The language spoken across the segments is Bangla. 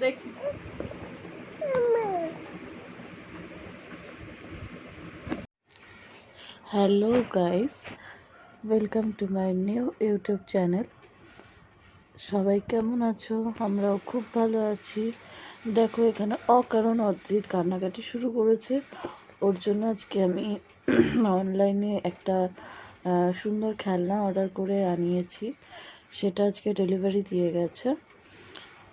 দেখি। Hello guys, welcome to my new YouTube channel. সবাই কেমন আছো? আমরাও খুব ভালো আছি। দেখো, এখানে অকারণ অদ্রিত কান্নাকাটি শুরু করেছে। ওর জন্য আজকে আমি অনলাইনে একটা সুন্দর খেলনা অর্ডার করে আনিয়েছি। সেটা আজকে ডেলিভারি দিয়ে গেছে।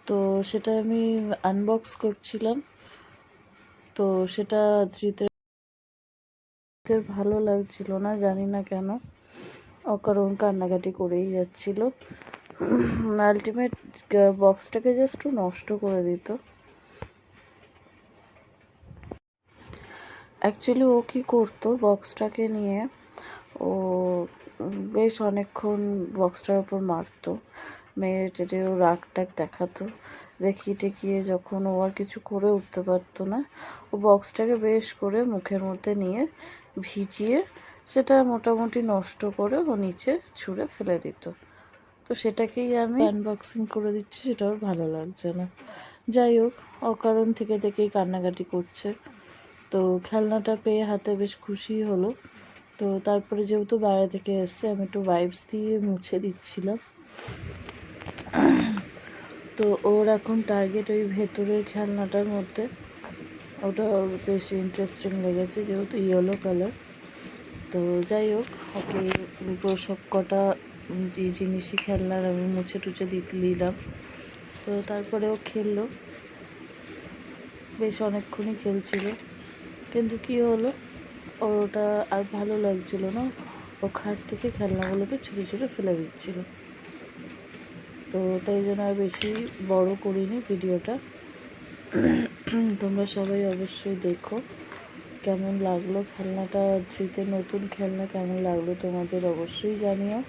তো সেটা আমি আনবক্স করছিলাম। তো সেটা ধৃতের ভালো লাগছিল না, জানি না কেন অকারণ কান্নাকাটি করেই যাচ্ছিল। আলটিমেট বক্সটাকে জাস্ট নষ্ট করে দিত। অ্যাকচুয়ালি ও কী করতো, বক্সটাকে নিয়ে ও বেশ অনেকক্ষণ বক্সটার ওপর মারতো, মেরে টেরে ও রাগ টাগ দেখাতো। দেখিয়ে টেকিয়ে যখন ও আর কিছু করে উঠতে পারতো না, ও বক্সটাকে বেশ করে মুখের মধ্যে নিয়ে ভিজিয়ে সেটা মোটামুটি নষ্ট করে ও নিচে ছুঁড়ে ফেলে দিত। তো সেটাকেই আমি আনবক্সিং করে দিচ্ছি, সেটাও ভালো লাগছে না। যাই হোক, অকারণ থেকে থেকেই কান্নাকাটি করছে। তো খেলনাটা পেয়ে হাতে বেশ খুশি হলো। তো তারপরে যেহেতু বাইরে থেকে এসছে, আমি একটু ওয়াইপস দিয়ে মুছে দিচ্ছিলাম। তো ওর এখন টার্গেট ওই ভেতরের খেলনাটার মধ্যে। ওটা ওর বেশ ইন্টারেস্টিং লেগেছে, যেহেতু ইয়েলো কালার। তো যাই হোক, ওকে দুটো সব কটা যে জিনিসই খেলনার আমি মুছে টুছে দিলাম। তো তারপরে ও খেললো, বেশ অনেকক্ষণই খেলছিল। কিন্তু কি হলো, ওটা আর ভালো লাগছিল না। ও খাট থেকে খেলনাগুলোকে ছুঁড়ে ছুঁড়ে ফেলে দিচ্ছিল। তো তাই জন্য আর বেশি বড় করিনি ভিডিওটা। তোমরা সবাই অবশ্যই দেখো কেমন লাগলো খেলনাটা। ধৃতের নতুন খেলনা কেমন লাগলো তোমাদের অবশ্যই জানিও।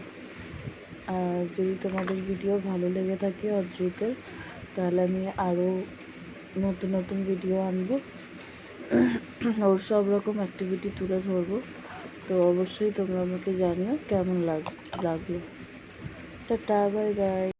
আর যদি তোমাদের ভিডিও ভালো লেগে থাকে অদ্রিতের, তাহলে আমি আরও নতুন নতুন ভিডিও আনবো, ওর সব রকম অ্যাক্টিভিটি তুলে ধরবো। তো অবশ্যই তোমরা আমাকে জানিও কেমন লাগলো। Tata, bye bye.